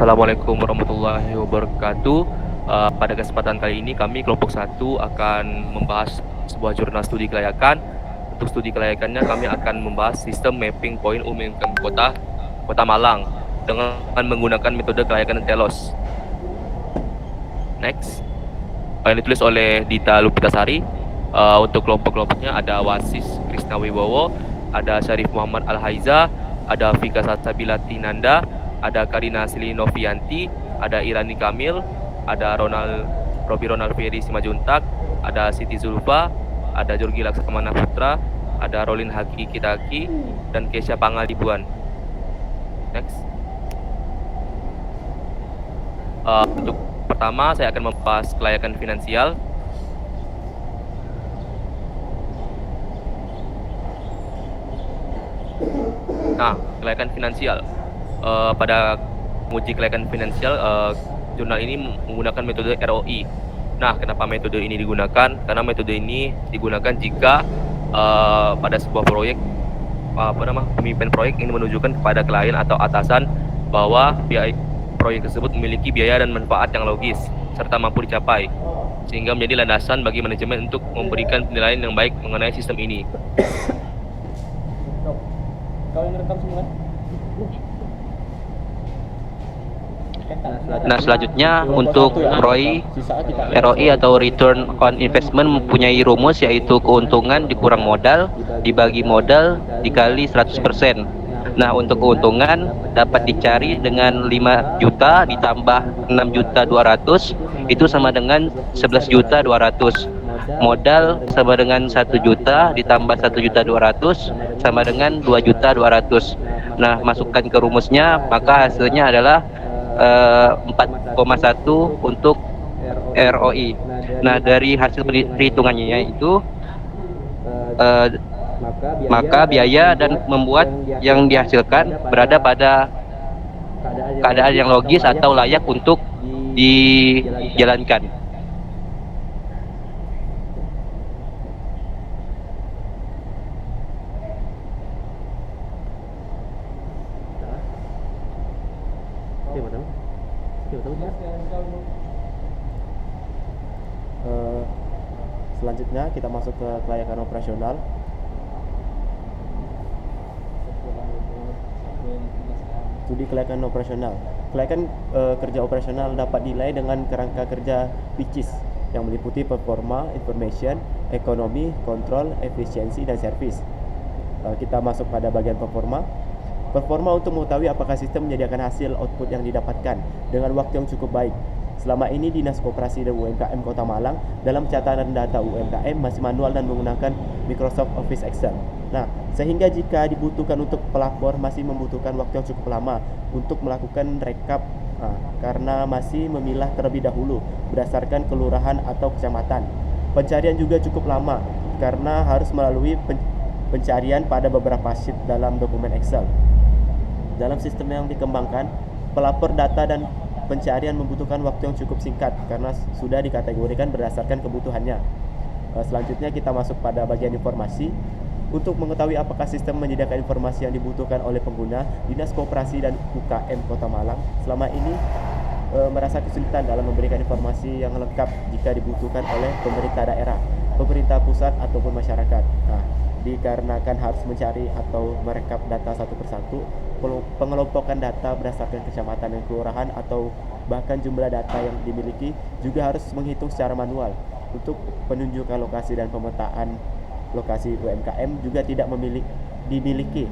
Assalamualaikum warahmatullahi wabarakatuh. Pada kesempatan kali ini kami kelompok 1 akan membahas sebuah jurnal studi kelayakan. Untuk studi kelayakannya kami akan membahas sistem mapping point umum Kota Malang dengan menggunakan metode kelayakan telos. Next. Yang ditulis oleh Dita Lupitasari. Untuk kelompok-kelompoknya ada Wasis Krisna Wibowo, ada Syarif Muhammad Al-Haiza, ada Vika Sabila Tinanda, ada Karina Silinovianti, ada Irani Kamil, ada Robi Ronald Ferry Simajuntak, ada Siti Zulfa, ada Jorgi Laksamana Putra, ada Rolin Haki Kitaki, dan Kesha Pangalibuan. Next. Untuk pertama saya akan membahas kelayakan finansial. Nah, kelayakan finansial. Pada menguji kelayakan finansial, jurnal ini menggunakan metode ROI. Nah, kenapa metode ini digunakan? Karena metode ini digunakan jika pada sebuah proyek, pemimpin proyek ingin menunjukkan kepada klien atau atasan bahwa proyek tersebut memiliki biaya dan manfaat yang logis serta mampu dicapai, sehingga menjadi landasan bagi manajemen untuk memberikan penilaian yang baik mengenai sistem ini. Kau yang rekam semua? Nah, selanjutnya untuk ROI atau Return on Investment mempunyai rumus, yaitu keuntungan dikurang modal dibagi modal dikali 100%. Nah, untuk keuntungan dapat dicari dengan 5 juta ditambah 6.200.000 itu sama dengan 11.200.000. Modal sama dengan 1 juta ditambah 1.200.000 sama dengan 2.200.000. Nah, masukkan ke rumusnya, maka hasilnya adalah 4,1 untuk ROI. Nah, dari hasil perhitungannya itu maka biaya dan membuat yang dihasilkan berada pada keadaan yang logis atau layak untuk dijalankan. Selanjutnya kita masuk ke kelayakan operasional. Studi kelayakan operasional. Kelayakan kerja operasional dapat dinilai dengan kerangka kerja PICIS yang meliputi performa, information, ekonomi, kontrol, efisiensi, dan servis. Kita masuk pada bagian performa. Performa untuk mengetahui apakah sistem menyediakan hasil output yang didapatkan dengan waktu yang cukup baik. Selama ini Dinas Koperasi dan UMKM Kota Malang dalam catatan data UMKM masih manual dan menggunakan Microsoft Office Excel. Nah, sehingga jika dibutuhkan untuk pelapor masih membutuhkan waktu yang cukup lama untuk melakukan rekap, karena masih memilah terlebih dahulu berdasarkan kelurahan atau kecamatan. Pencarian juga cukup lama karena harus melalui pencarian pada beberapa sheet dalam dokumen Excel. Dalam sistem yang dikembangkan, pelapor data dan pencarian membutuhkan waktu yang cukup singkat karena sudah dikategorikan berdasarkan kebutuhannya. Selanjutnya kita masuk pada bagian informasi. Untuk mengetahui apakah sistem menyediakan informasi yang dibutuhkan oleh pengguna, Dinas Koperasi dan UKM Kota Malang selama ini merasa kesulitan dalam memberikan informasi yang lengkap jika dibutuhkan oleh pemerintah daerah, pemerintah pusat ataupun masyarakat. Nah, dikarenakan harus mencari atau merekap data satu persatu, pengelompokan data berdasarkan kecamatan dan kelurahan atau bahkan jumlah data yang dimiliki juga harus menghitung secara manual. Untuk penunjukan lokasi dan pemetaan lokasi UMKM juga tidak dimiliki,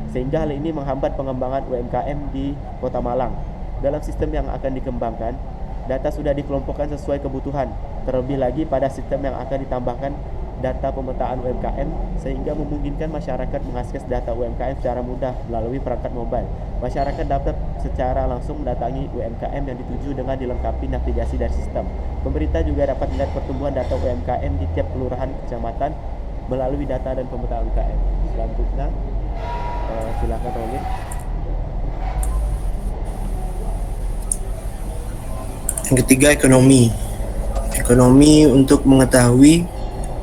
sehingga hal ini menghambat pengembangan UMKM di Kota Malang. Dalam sistem yang akan dikembangkan, data sudah dikelompokkan sesuai kebutuhan, terlebih lagi pada sistem yang akan ditambahkan data pemetaan UMKM sehingga memungkinkan masyarakat mengakses data UMKM secara mudah melalui perangkat mobile. Masyarakat dapat secara langsung mendatangi UMKM yang dituju dengan dilengkapi navigasi dari sistem. Pemerintah juga dapat melihat pertumbuhan data UMKM di tiap kelurahan kecamatan melalui data dan pemetaan UMKM. Selanjutnya, silakan Rolin. Yang ketiga, ekonomi. Ekonomi untuk mengetahui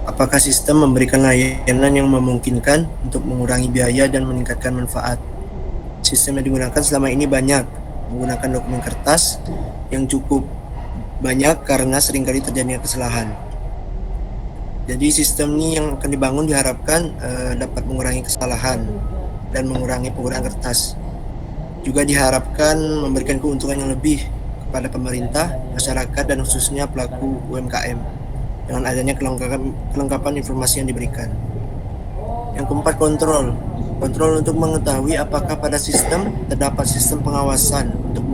apakah sistem memberikan layanan yang memungkinkan untuk mengurangi biaya dan meningkatkan manfaat. Sistem yang digunakan selama ini banyak, menggunakan dokumen kertas yang cukup banyak karena seringkali terjadinya kesalahan. Jadi sistem ini yang akan dibangun diharapkan dapat mengurangi kesalahan dan mengurangi penggunaan kertas. Juga diharapkan memberikan keuntungan yang lebih kepada pemerintah, masyarakat, dan khususnya pelaku UMKM dengan adanya kelengkapan informasi yang diberikan. Yang keempat, kontrol. Kontrol untuk mengetahui apakah pada sistem terdapat sistem pengawasan untuk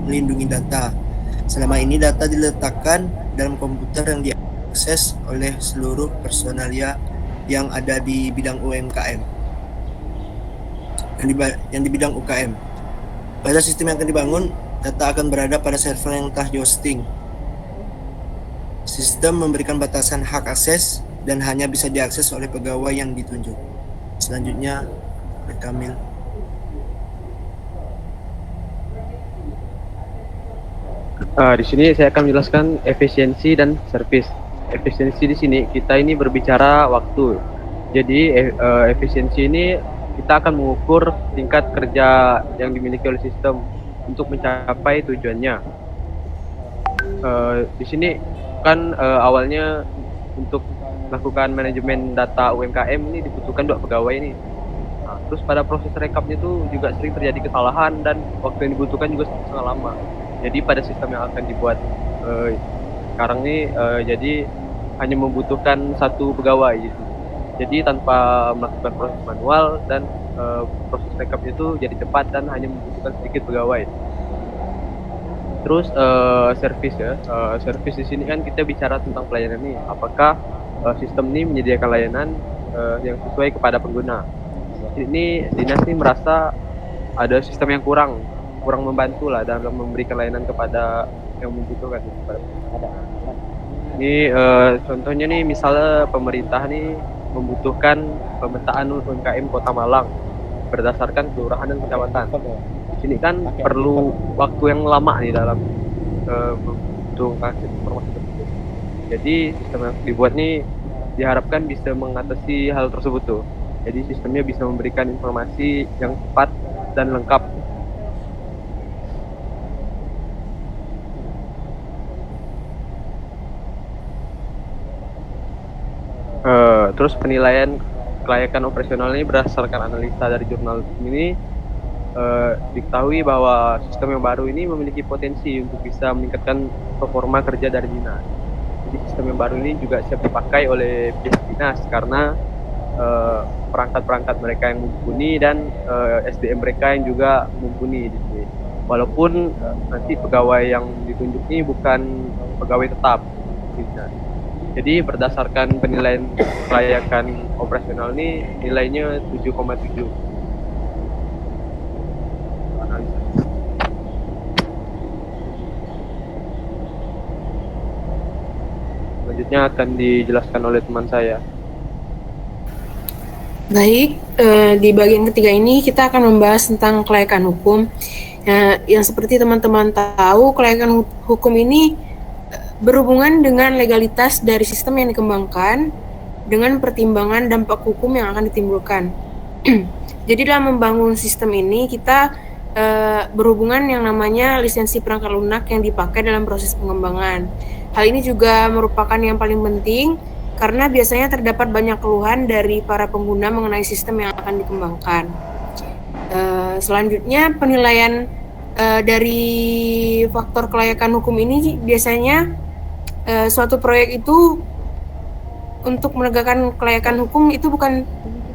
melindungi data. Selama ini data diletakkan dalam komputer yang diakses oleh seluruh personalia yang ada di bidang UMKM, yang di bidang UKM. Pada sistem yang akan dibangun, data akan berada pada server yang telah di-hosting. Sistem memberikan batasan hak akses dan hanya bisa diakses oleh pegawai yang ditunjuk. Selanjutnya, Kamil. Di sini saya akan menjelaskan efisiensi dan servis. Efisiensi di sini kita ini berbicara waktu. Jadi efisiensi ini kita akan mengukur tingkat kerja yang dimiliki oleh sistem untuk mencapai tujuannya. Di sini kan awalnya untuk melakukan manajemen data UMKM ini dibutuhkan 2 pegawai ini. Nah, terus pada proses rekapnya itu juga sering terjadi kesalahan dan waktu yang dibutuhkan juga sangat lama. Jadi pada sistem yang akan dibuat sekarang ini jadi hanya membutuhkan 1 pegawai gitu. Jadi tanpa melakukan proses manual dan proses rekapnya itu jadi cepat dan hanya membutuhkan sedikit pegawai. Terus servis ya, servis di sini kan kita bicara tentang pelayanan nih. Apakah sistem ini menyediakan layanan yang sesuai kepada pengguna? Ini dinas ini merasa ada sistem yang kurang membantu lah dalam memberikan layanan kepada yang membutuhkan. Ini contohnya nih, misalnya pemerintah nih membutuhkan pemetaan UMKM Kota Malang berdasarkan kelurahan dan kecamatan. Di sini kan perlu waktu yang lama nih dalam membutuhkan informasi tersebut. Jadi sistem yang dibuat nih diharapkan bisa mengatasi hal tersebut tuh. Jadi sistemnya bisa memberikan informasi yang cepat dan lengkap. Terus penilaian kelayakan operasional ini berdasarkan analisa dari jurnal ini diketahui bahwa sistem yang baru ini memiliki potensi untuk bisa meningkatkan performa kerja dari dinas. Jadi sistem yang baru ini juga siap dipakai oleh pihak dinas karena perangkat-perangkat mereka yang mumpuni dan SDM mereka yang juga mumpuni di sini. Walaupun nanti pegawai yang ditunjuk ini bukan pegawai tetap. Jadi berdasarkan penilaian kelayakan operasional ini nilainya 7,7. Selanjutnya akan dijelaskan oleh teman saya. Baik, di bagian ketiga ini kita akan membahas tentang kelayakan hukum. Yang seperti teman-teman tahu, kelayakan hukum ini berhubungan dengan legalitas dari sistem yang dikembangkan dengan pertimbangan dampak hukum yang akan ditimbulkan. Jadi dalam membangun sistem ini kita berhubungan yang namanya lisensi perangkat lunak yang dipakai dalam proses pengembangan. Hal ini juga merupakan yang paling penting karena biasanya terdapat banyak keluhan dari para pengguna mengenai sistem yang akan dikembangkan. Selanjutnya penilaian dari faktor kelayakan hukum ini biasanya suatu proyek itu untuk menegakkan kelayakan hukum itu bukan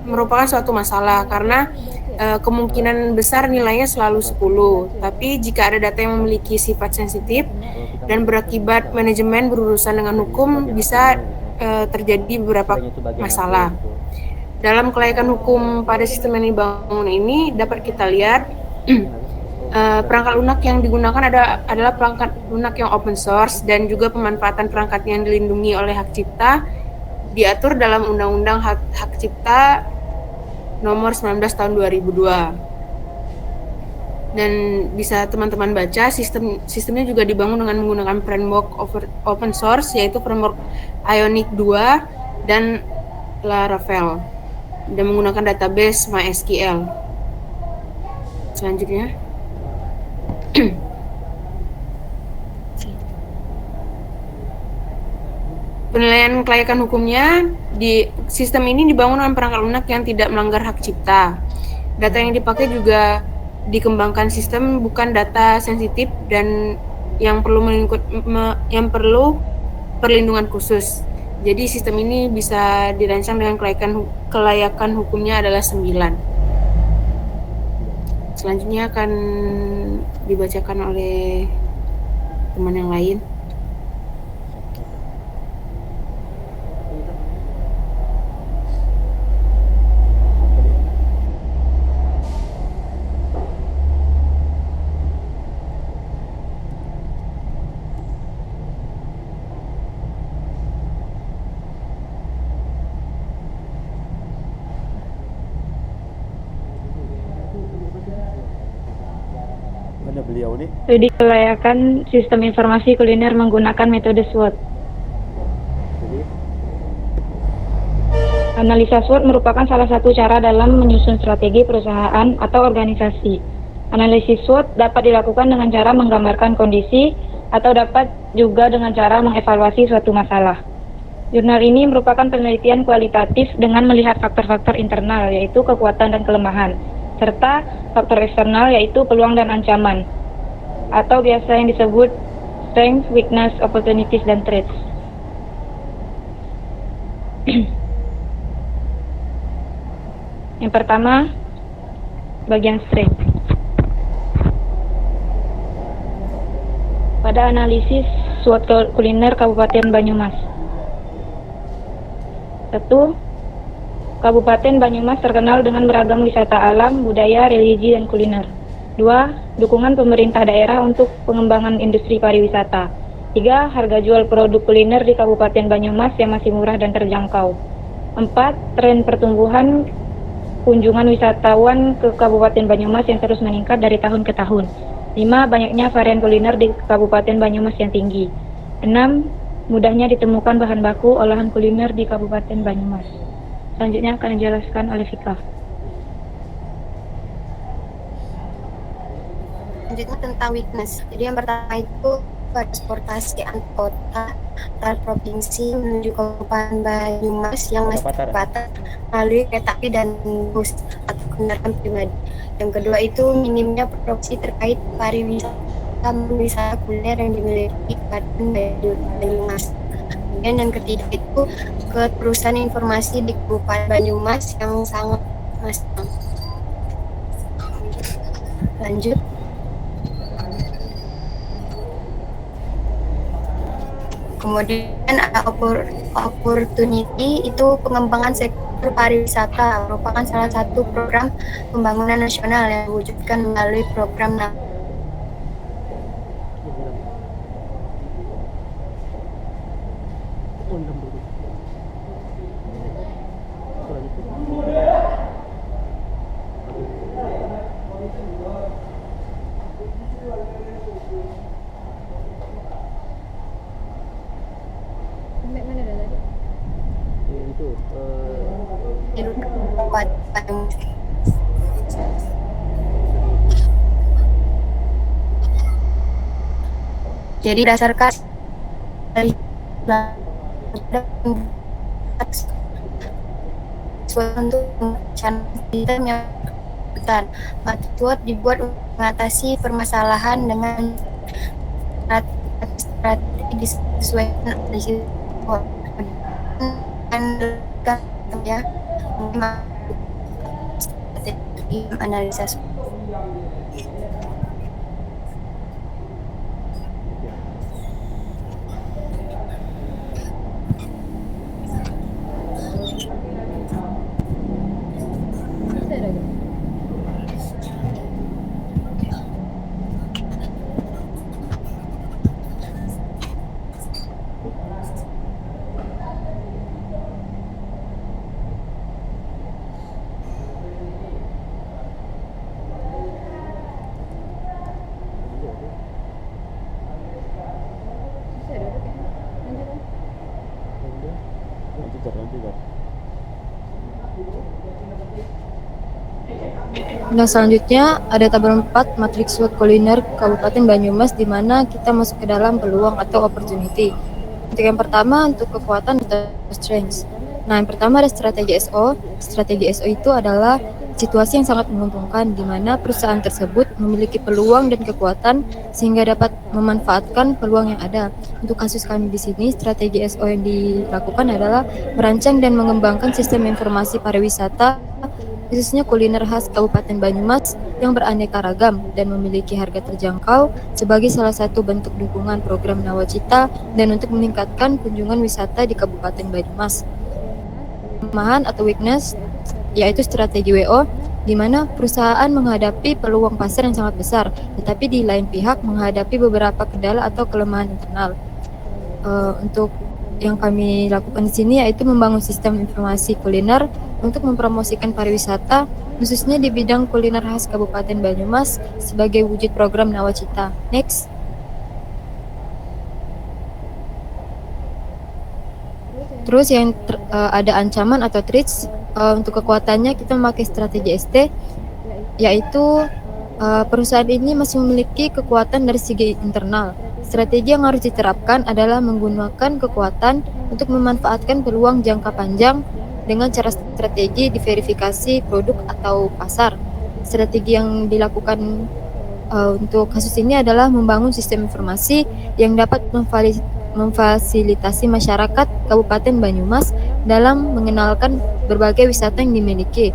merupakan suatu masalah karena kemungkinan besar nilainya selalu 10. Tapi jika ada data yang memiliki sifat sensitif dan berakibat manajemen berurusan dengan hukum bisa terjadi beberapa masalah. Dalam kelayakan hukum pada sistem yang dibangun ini dapat kita lihat perangkat lunak yang digunakan adalah perangkat lunak yang open source dan juga pemanfaatan perangkat yang dilindungi oleh hak cipta diatur dalam Undang-Undang Hak Cipta Nomor 19 Tahun 2002. Dan bisa teman-teman baca sistemnya juga dibangun dengan menggunakan framework open source yaitu framework Ionic 2 dan Laravel dan menggunakan database MySQL. Selanjutnya Penilaian kelayakan hukumnya di sistem ini dibangun dengan perangkat lunak yang tidak melanggar hak cipta. Data yang dipakai juga dikembangkan sistem bukan data sensitif dan yang perlu perlindungan khusus. Jadi sistem ini bisa dirancang dengan kelayakan hukumnya adalah 9. Selanjutnya akan dibacakan oleh teman yang lain. Mana beliau nih? Studi kelayakan sistem informasi kuliner menggunakan metode SWOT. Jadi Analisa SWOT merupakan salah satu cara dalam menyusun strategi perusahaan atau organisasi. Analisis SWOT dapat dilakukan dengan cara menggambarkan kondisi atau dapat juga dengan cara mengevaluasi suatu masalah. Jurnal ini merupakan penelitian kualitatif dengan melihat faktor-faktor internal, yaitu kekuatan dan kelemahan, serta faktor eksternal, yaitu peluang dan ancaman, atau biasa yang disebut strength, weakness, opportunities, dan threats. Yang pertama, bagian strength. Pada analisis SWOT kuliner Kabupaten Banyumas. 1. Kabupaten Banyumas terkenal dengan beragam wisata alam, budaya, religi, dan kuliner. 2. Dukungan pemerintah daerah untuk pengembangan industri pariwisata. 3. Harga jual produk kuliner di Kabupaten Banyumas yang masih murah dan terjangkau. 4. Tren pertumbuhan kunjungan wisatawan ke Kabupaten Banyumas yang terus meningkat dari tahun ke tahun. 5. Banyaknya varian kuliner di Kabupaten Banyumas yang tinggi. 6. Mudahnya ditemukan bahan baku olahan kuliner di Kabupaten Banyumas. Selanjutnya akan dijelaskan oleh Vika. Selanjutnya tentang weakness. Jadi yang pertama itu transportasi antar kota, antar provinsi menuju Kabupaten Banyumas yang masih terbatas melalui kereta api dan bus atau kendaraan pribadi. Yang kedua itu minimnya produksi terkait pariwisata kuliner yang dimiliki Kabupaten Banyumas. Kemudian yang ketiga itu keterusan informasi di Kabupaten Banyumas yang sangat masif. Lanjut. Kemudian ada opportunity, itu pengembangan sektor pariwisata merupakan salah satu program pembangunan nasional yang diwujudkan melalui program Jadi berdasarkan dari untuk sistem yang besar, SWOT dibuat untuk mengatasi permasalahan dengan strategi disesuaikan analisis ya strategi analisis. lanjut. Nah, selanjutnya ada tabel 4 matriks SWOT kuliner Kabupaten Banyumas di mana kita masuk ke dalam peluang atau opportunity. Untuk yang pertama, untuk kekuatan atau strengths. Nah, yang pertama ada strategi SO. Strategi SO itu adalah situasi yang sangat menguntungkan di mana perusahaan tersebut memiliki peluang dan kekuatan sehingga dapat memanfaatkan peluang yang ada. Untuk kasus kami di sini, strategi SO yang dilakukan adalah merancang dan mengembangkan sistem informasi pariwisata khususnya kuliner khas Kabupaten Banyumas yang beraneka ragam dan memiliki harga terjangkau sebagai salah satu bentuk dukungan program Nawacita dan untuk meningkatkan kunjungan wisata di Kabupaten Banyumas. Kelemahan atau weakness yaitu strategi WO di mana perusahaan menghadapi peluang pasar yang sangat besar, tetapi di lain pihak menghadapi beberapa kendala atau kelemahan internal. Untuk yang kami lakukan di sini yaitu membangun sistem informasi kuliner untuk mempromosikan pariwisata khususnya di bidang kuliner khas Kabupaten Banyumas sebagai wujud program Nawacita. Next. Terus yang ada ancaman atau threats, untuk kekuatannya kita memakai strategi ST yaitu perusahaan ini masih memiliki kekuatan dari segi internal. Strategi yang harus diterapkan adalah menggunakan kekuatan untuk memanfaatkan peluang jangka panjang dengan cara strategi diverifikasi produk atau pasar. Strategi yang dilakukan untuk kasus ini adalah membangun sistem informasi yang dapat memfasilitasi masyarakat Kabupaten Banyumas dalam mengenalkan berbagai wisata yang dimiliki,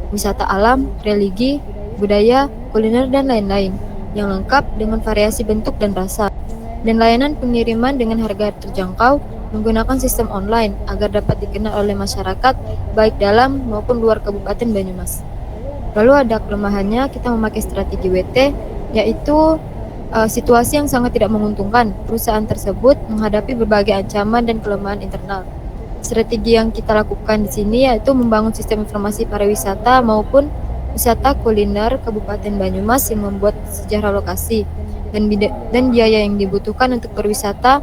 wisata alam, religi, budaya, kuliner, dan lain-lain, yang lengkap dengan variasi bentuk dan rasa, dan layanan pengiriman dengan harga terjangkau menggunakan sistem online agar dapat dikenal oleh masyarakat baik dalam maupun luar Kabupaten Banyumas. Lalu ada kelemahannya, kita memakai strategi WT, yaitu situasi yang sangat tidak menguntungkan. Perusahaan tersebut menghadapi berbagai ancaman dan kelemahan internal. Strategi yang kita lakukan di sini yaitu membangun sistem informasi pariwisata maupun wisata kuliner Kabupaten Banyumas yang membuat sejarah lokasi dan biaya yang dibutuhkan untuk berwisata,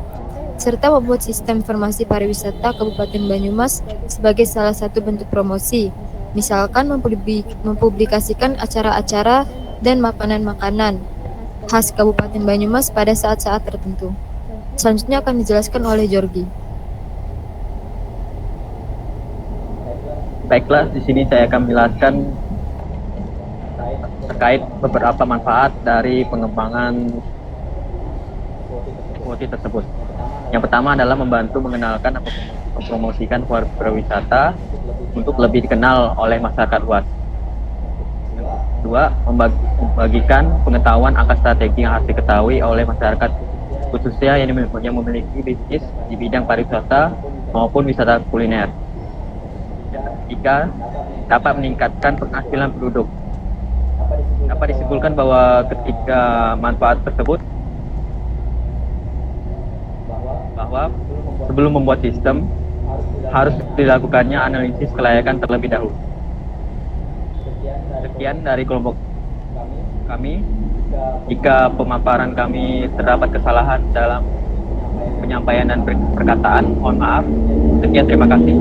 serta membuat sistem informasi pariwisata Kabupaten Banyumas sebagai salah satu bentuk promosi, misalkan mempublikasikan acara-acara dan makanan-makanan khas Kabupaten Banyumas pada saat-saat tertentu. Selanjutnya akan dijelaskan oleh Jorgi. Baiklah, di sini saya akan menjelaskan terkait beberapa manfaat dari pengembangan quote tersebut. Yang pertama adalah membantu mengenalkan atau mempromosikan pariwisata untuk lebih dikenal oleh masyarakat luas. Kedua, membagikan pengetahuan akan strategi yang harus diketahui oleh masyarakat khususnya yang memiliki bisnis di bidang pariwisata maupun wisata kuliner. Ketiga, dapat meningkatkan penghasilan penduduk. Dapat disimpulkan bahwa ketika manfaat tersebut bahwa sebelum membuat sistem harus dilakukannya analisis kelayakan terlebih dahulu. Sekian dari kelompok kami. Jika pemaparan kami terdapat kesalahan dalam penyampaian dan perkataan, mohon maaf. Sekian, terima kasih.